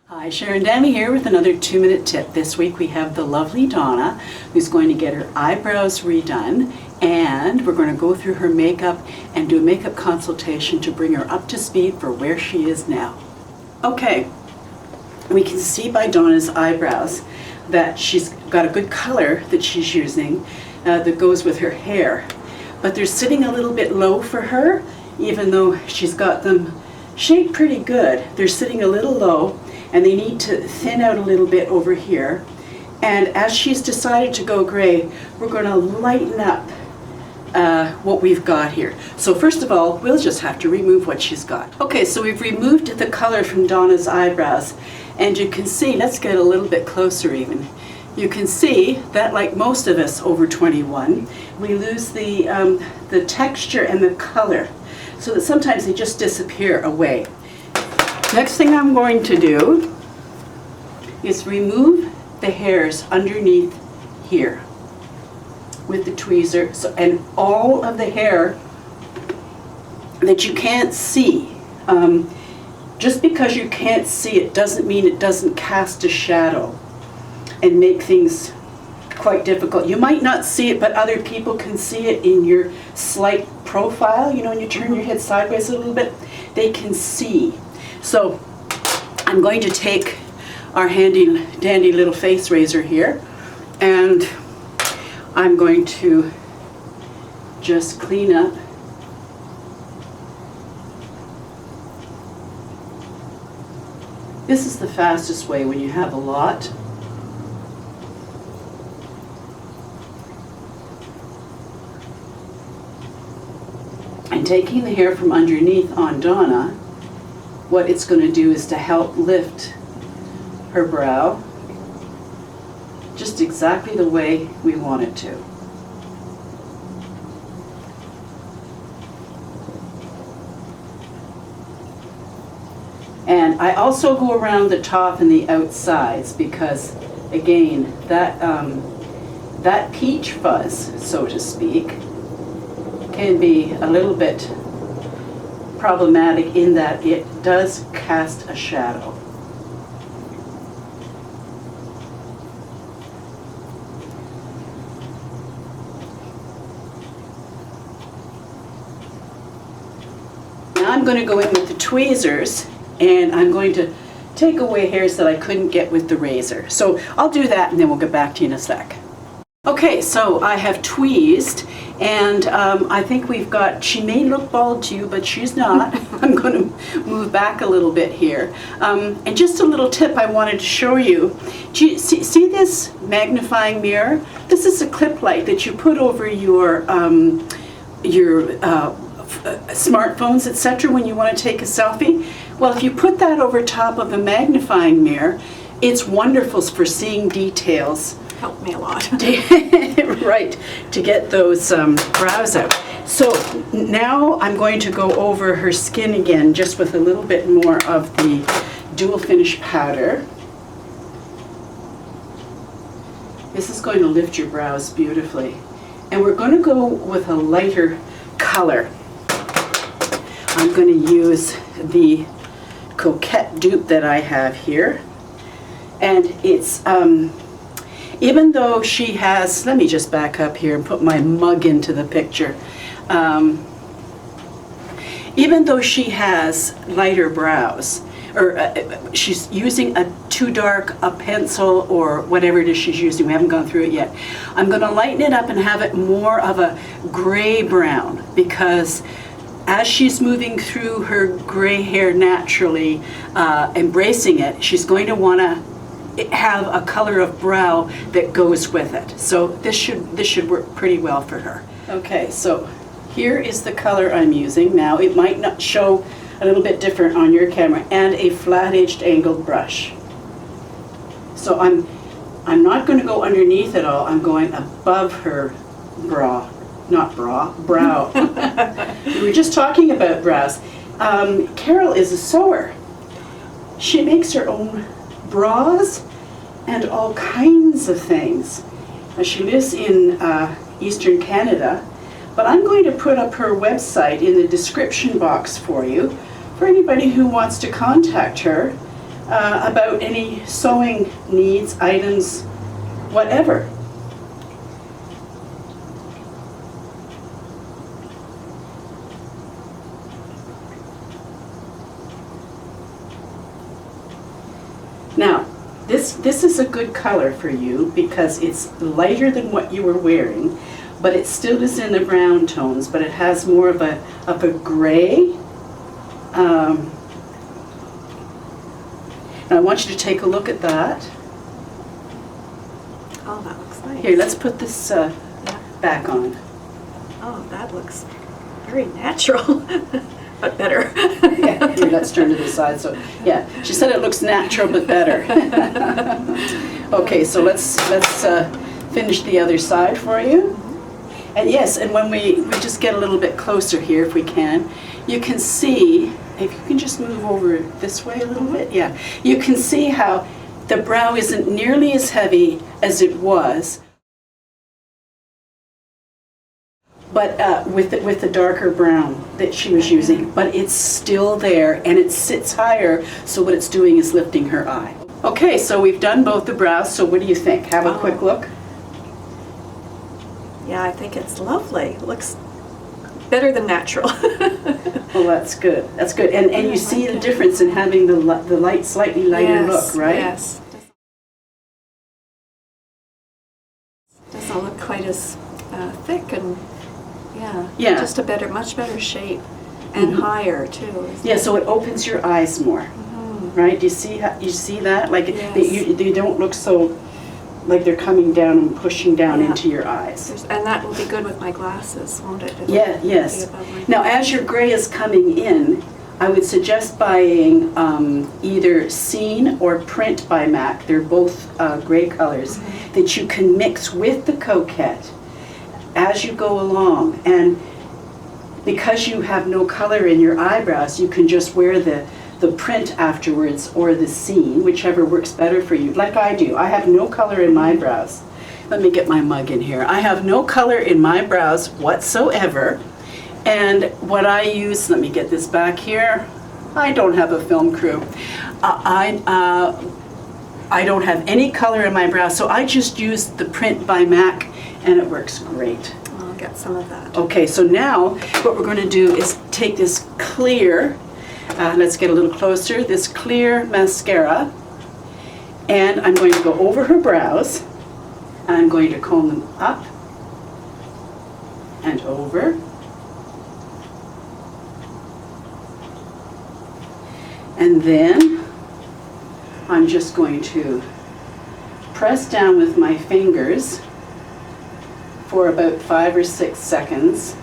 Hi, Sharon Dami here with another 2-minute tip. This week we have the lovely Donna who's going to get her eyebrows redone, and we're going to go through her makeup and do a makeup consultation to bring her up to speed for where she is now. Okay, we can see by Donna's eyebrows that she's got a good color that she's using that goes with her hair, but they're sitting a little bit low for her. Even though she's got them shaped pretty good, they're sitting a little low and they need to thin out a little bit over here. And as she's decided to go gray, we're going to lighten up what we've got here. So first of all, we'll just have to remove what she's got. Okay, so we've removed the color from Donna's eyebrows, and you can see, let's get a little bit closer even. You can see that, like most of us over 21, we lose the texture and the color, so that sometimes they just disappear away. Next thing I'm going to do is remove the hairs underneath here with the tweezer, and all of the hair that you can't see. Just because you can't see it doesn't mean it doesn't cast a shadow and make things quite difficult. You might not see it, but other people can see it in your slight profile. You know, when you turn your head sideways a little bit, they can see. So I'm going to take our handy dandy little face razor here, and I'm going to just clean up This is the fastest way when you have a lot. And taking the hair from underneath on Donna, what it's going to do is to help lift her brow just exactly the way we want it to. And I also go around the top and the outsides because, again, that peach fuzz, so to speak, can be a little bit problematic in that it does cast a shadow. Now I'm going to go in with the tweezers, and I'm going to take away hairs that I couldn't get with the razor. So I'll do that and then we'll get back to you in a sec. Okay, so I have tweezed, and I think we've got, she may look bald to you, but she's not. I'm going to move back a little bit here. And just a little tip I wanted to show you. Do you see this magnifying mirror? This is a clip light that you put over your smartphones, etc., when you want to take a selfie. Well, if you put that over top of a magnifying mirror, it's wonderful for seeing details. Helped me a lot. Right, to get those brows out. So now I'm going to go over her skin again, just with a little bit more of the dual finish powder. This is going to lift your brows beautifully. And we're going to go with a lighter color. I'm going to use the Coquette dupe that I have here. And it's, even though she has, let me just back up here and put my mug into the picture. Even though she has lighter brows, or she's using too dark a pencil or whatever it is she's using, we haven't gone through it yet, I'm going to lighten it up and have it more of a gray brown, because as she's moving through her gray hair naturally, embracing it, she's going to want to have a color of brow that goes with it. So this should work pretty well for her. Okay, so here is the color I'm using. Now it might not show a little bit different on your camera, and a flat-edged angled brush. So I'm not going to go underneath it all. I'm going above her brow. We were just talking about brows. Carol is a sewer. She makes her own bras and all kinds of things. She lives in Eastern Canada, but I'm going to put up her website in the description box for you, for anybody who wants to contact her. about any sewing needs, items, whatever. Now, this is a good color for you because it's lighter than what you were wearing, but it still is in the brown tones, but it has more of a gray. And I want you to take a look at that. Oh, that looks nice. Here, let's put this back on. Oh, that looks very natural, but better. Yeah, here, let's turn to the side. So, yeah, she said it looks natural but better. Okay, so let's finish the other side for you. And yes, and when we just get a little bit closer here, if we can, you can see, if you can just move over this way a little bit, yeah, you can see how the brow isn't nearly as heavy as it was, but with the darker brown that she was using, but it's still there and it sits higher, so what it's doing is lifting her eye. Okay, so we've done both the brows, so what do you think? Have a quick look. Yeah, I think it's lovely. It looks better than natural. Well, that's good. That's good. And you see the difference in having the light, slightly lighter look, right? Yes. Doesn't look quite as thick and Yeah. just a much better shape and higher too. Yeah, so it opens your eyes more, right? Do you see that? Like they don't look so like they're coming down and pushing down into your eyes. And that will be good with my glasses, won't it? Yes. Now, as your gray is coming in, I would suggest buying either Scene or Print by MAC. They're both gray colors that you can mix with the Coquette as you go along. And because you have no color in your eyebrows, you can just wear the Print afterwards or the Scene, whichever works better for you. Like I do. I have no color in my brows. Let me get my mug in here. I have no color in my brows whatsoever. And what I use, let me get this back here. I don't have a film crew. I don't have any color in my brows, so I just use the Print by MAC, and it works great. I'll get some of that. Okay, so now what we're going to do is take this clear, let's get a little closer, this clear mascara, and I'm going to go over her brows, and I'm going to comb them up and over. And then I'm just going to press down with my fingers for about 5 or 6 seconds.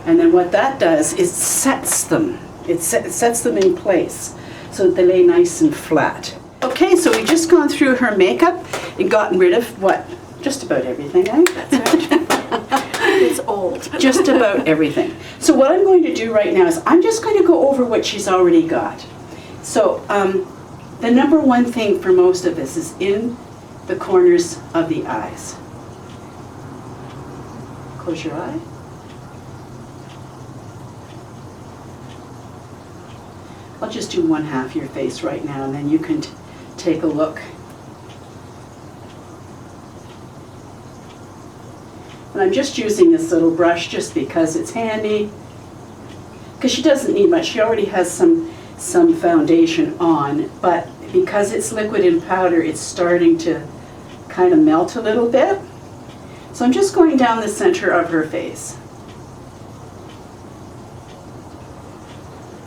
And then what that does is sets them. It sets them in place so that they lay nice and flat. Okay, so we've just gone through her makeup and gotten rid of what? Just about everything, eh? That's right. It's old. Just about everything. So what I'm going to do right now is I'm just going to go over what she's already got. So the number one thing for most of us is in the corners of the eyes. Close your eye. I'll just do one half of your face right now, and then you can take a look. And I'm just using this little brush just because it's handy. Because she doesn't need much. She already has some foundation on, but because it's liquid and powder, it's starting to kind of melt a little bit. So I'm just going down the center of her face.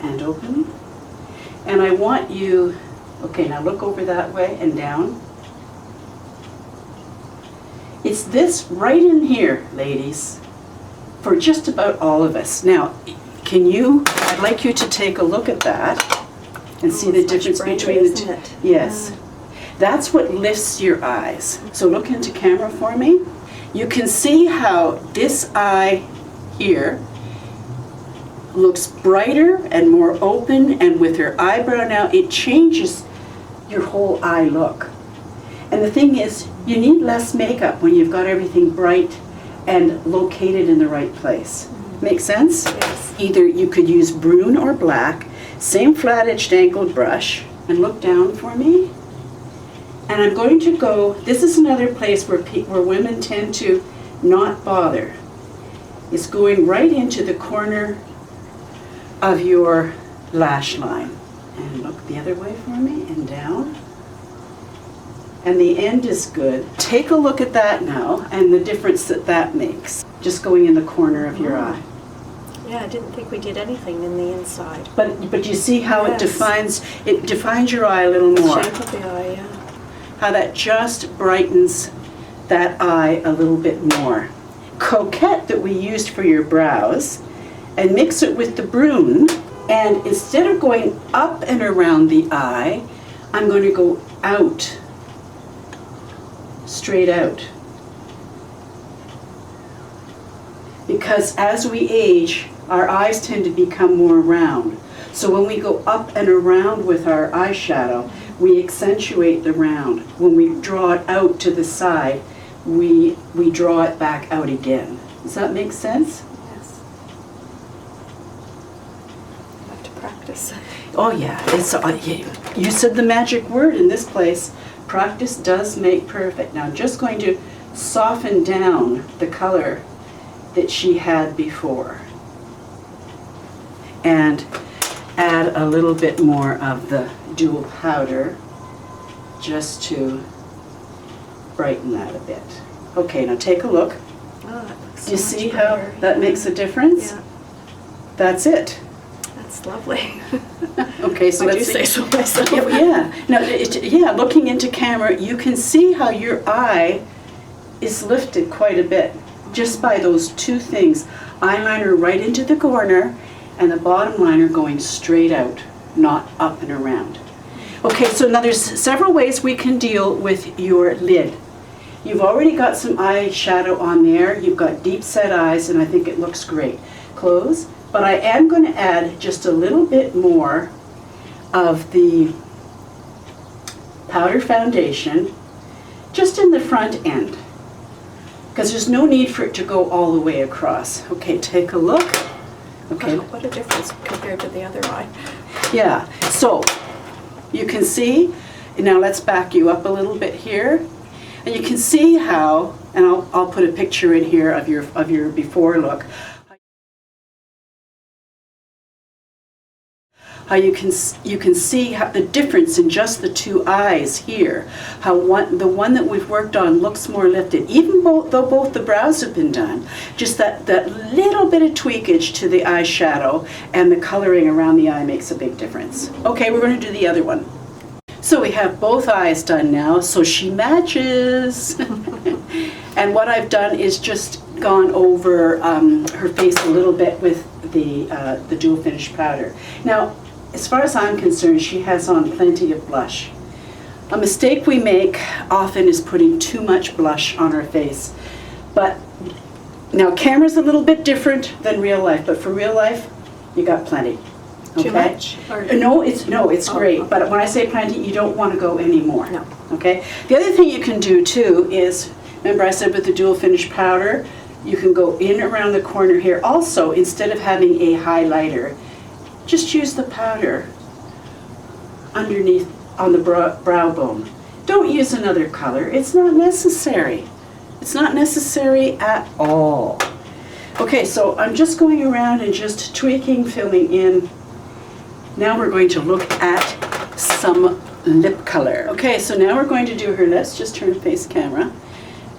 And open. And I want you, okay, now look over that way and down. It's this right in here, ladies, for just about all of us. Now, I'd like you to take a look at that and see the difference between the two. Yes. That's what lifts your eyes. So look into camera for me. You can see how this eye here looks brighter and more open, and with her eyebrow now, it changes your whole eye look. And the thing is, you need less makeup when you've got everything bright and located in the right place. Make sense? Yes. Either you could use Brun or black. Same flat-edged angled brush, and look down for me. And I'm going to go, this is another place where women tend to not bother. It's going right into the corner of your lash line. And look the other way for me, and down. And the end is good. Take a look at that now, and the difference that that makes. Just going in the corner of your eye. Yeah, I didn't think we did anything in the inside. But you see how Yes. it defines your eye a little more. Shape of the eye, yeah. How that just brightens that eye a little bit more. Coquette that we used for your brows, and mix it with the Brun, and instead of going up and around the eye, I'm going to go out, straight out. Because as we age, our eyes tend to become more round. So when we go up and around with our eyeshadow, we accentuate the round. When we draw it out to the side, we draw it back out again. Does that make sense? Yes. I have to practice. Oh yeah, you said the magic word in this place. Practice does make perfect. Now I'm just going to soften down the color that she had before. And add a little bit more of the dual powder just to brighten that a bit. Okay, now take a look. Oh, that looks Do you so see much how better. that makes a difference? Yeah, That's it. that's lovely. Okay, so I do let's say see. so myself. Yeah. Now, yeah, looking into camera, you can see how your eye is lifted quite a bit just by those two things. Eyeliner right into the corner and the bottom liner going straight out, not up and around. Okay, so now there's several ways we can deal with your lid. You've already got some eyeshadow on there. You've got deep set eyes, and I think it looks great. Close. But I am going to add just a little bit more of the powder foundation just in the front end, because there's no need for it to go all the way across. Okay, take a look. Okay. Wow, what a difference compared to the other eye. Yeah, so you can see, now let's back you up a little bit here, and you can see how, and I'll put a picture in here of your before look, how you can see how the difference in just the two eyes here, how the one that we've worked on looks more lifted, even though both the brows have been done. Just that little bit of tweakage to the eyeshadow and the coloring around the eye makes a big difference. Okay, we're going to do the other one. So we have both eyes done now, so she matches. And what I've done is just gone over her face a little bit with the dual finish powder. Now, as far as I'm concerned, she has on plenty of blush. A mistake we make often is putting too much blush on her face. But now camera's a little bit different than real life, but for real life, you got plenty. Okay? Too much? Or No, it's great. Okay. But when I say plenty, you don't want to go any more. No. Okay? The other thing you can do too is, remember I said with the dual finish powder, you can go in around the corner here. Also, instead of having a highlighter, just use the powder underneath on the brow bone. Don't use another color. It's not necessary. It's not necessary at all. Okay, so I'm just going around and just tweaking, filling in. Now we're going to look at some lip color. Okay, so now we're going to do her lips. Just turn face camera.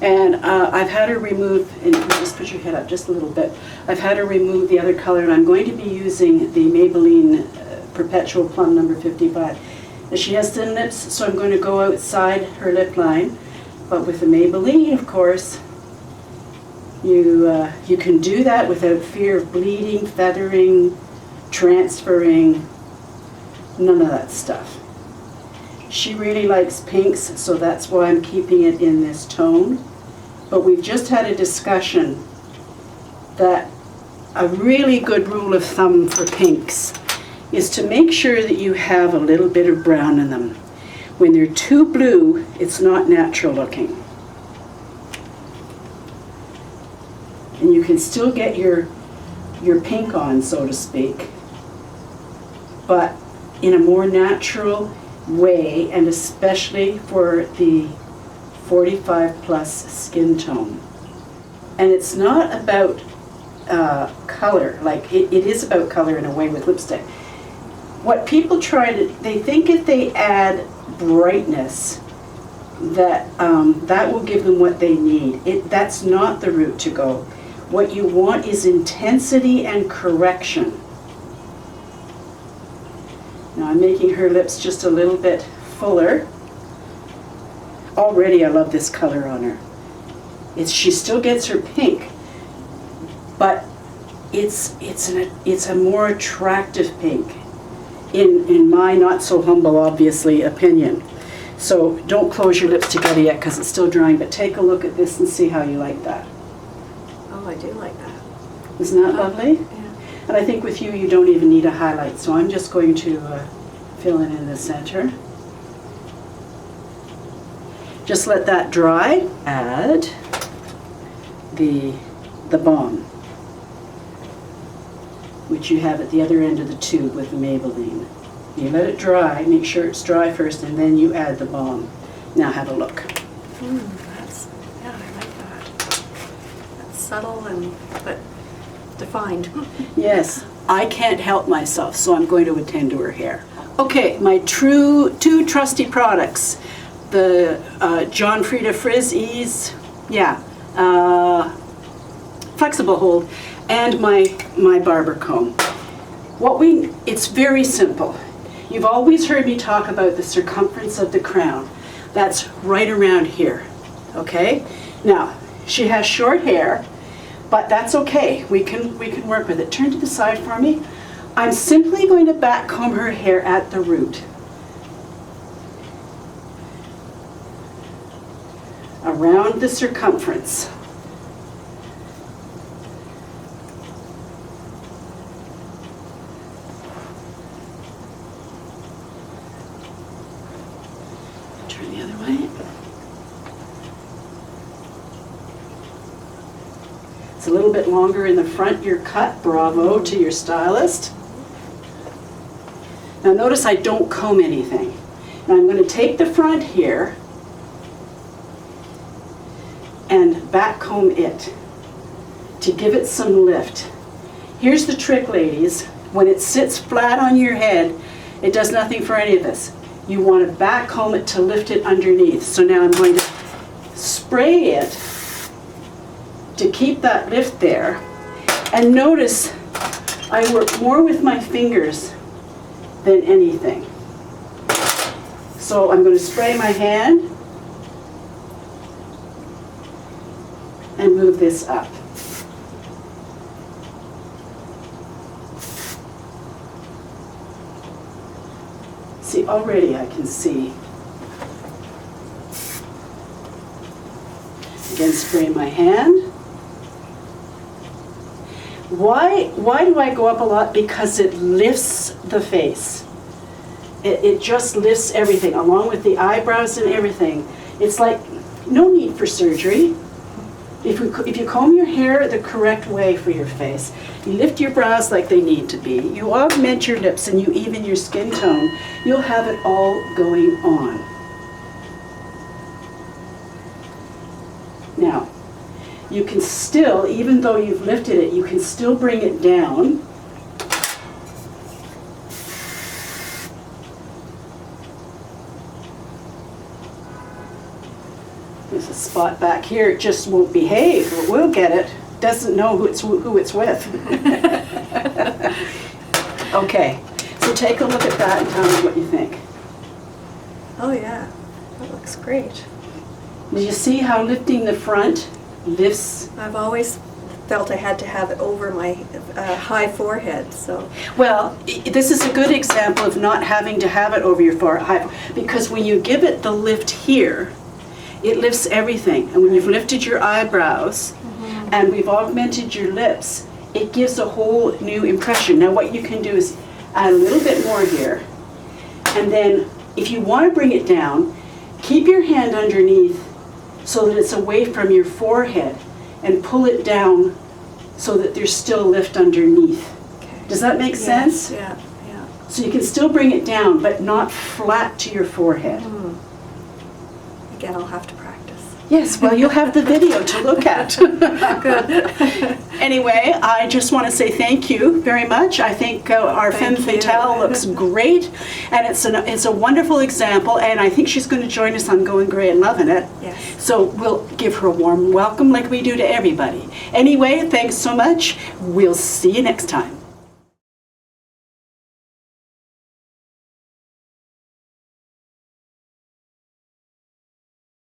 And I've had her remove, and just put your head up just a little bit. I've had her remove the other color, and I'm going to be using the Maybelline Perpetual Plum number 55. Now she has thin lips, so I'm going to go outside her lip line. But with the Maybelline, of course, you can do that without fear of bleeding, feathering, transferring, none of that stuff. She really likes pinks, so that's why I'm keeping it in this tone. But we've just had a discussion that a really good rule of thumb for pinks is to make sure that you have a little bit of brown in them. When they're too blue, it's not natural looking. And you can still get your pink on, so to speak. but in a more natural way, and especially for the 45 plus skin tone. And it's not about color, like it is about color in a way with lipstick. What people they think if they add brightness, that that will give them what they need. That's not the route to go. What you want is intensity and correction. Now I'm making her lips just a little bit fuller. Already I love this color on her. She still gets her pink, but it's a more attractive pink, in my not so humble, obviously, opinion. So don't close your lips together yet because it's still drying, but take a look at this and see how you like that. Oh, I do like that. Isn't that lovely? Yeah. And I think with you don't even need a highlight, so I'm just going to fill in the center. Just let that dry. Add the balm, which you have at the other end of the tube with the Maybelline. You let it dry, make sure it's dry first, and then you add the balm. Now have a look. Yeah, I like that. That's subtle but defined. Yes, I can't help myself, so I'm going to attend to her hair. Okay, my two trusty products. The John Frieda Frizz Ease, flexible hold, and my barber comb. It's very simple. You've always heard me talk about the circumference of the crown. That's right around here, okay? Now, she has short hair, but that's okay. We can work with it. Turn to the side for me. I'm simply going to back comb her hair at the root. Around the circumference. Turn the other way. It's a little bit longer in the front, your cut. Bravo to your stylist. Now notice I don't comb anything. Now I'm going to take the front here and back comb it to give it some lift. Here's the trick, ladies. When it sits flat on your head, it does nothing for any of this. You want to back comb it to lift it underneath. So now I'm going to spray it to keep that lift there. And notice I work more with my fingers than anything. So I'm going to spray my hand and move this up. See, already I can see. Again, spray my hand. Why do I go up a lot? Because it lifts the face. It just lifts everything, along with the eyebrows and everything. It's like, no need for surgery. If you comb your hair the correct way for your face, you lift your brows like they need to be, you augment your lips and you even your skin tone, you'll have it all going on. Now, you can still, even though you've lifted it, you can still bring it down. There's a spot back here, it just won't behave, but we'll get it. Doesn't know who it's with. Okay, so take a look at that and tell me what you think. Oh yeah, that looks great. Do you see how lifting the front lifts? I've always felt I had to have it over my high forehead, so. Well, this is a good example of not having to have it over your forehead, because when you give it the lift here, it lifts everything. And when you've lifted your eyebrows and we've augmented your lips, it gives a whole new impression. Now what you can do is add a little bit more here, and then if you want to bring it down, keep your hand underneath so that it's away from your forehead and pull it down so that there's still lift underneath. Okay. Does that make sense? Yeah, yeah. So you can still bring it down, but not flat to your forehead. Again, I'll have to practice. Yes, well, you'll have the video to look at. Good. Anyway, I just want to say thank you very much. I think our femme Thank you. fatale looks great, and it's a wonderful example, and I think she's going to join us on Going Grey and loving it. Yes. So we'll give her a warm welcome like we do to everybody. Anyway, thanks so much. We'll see you next time.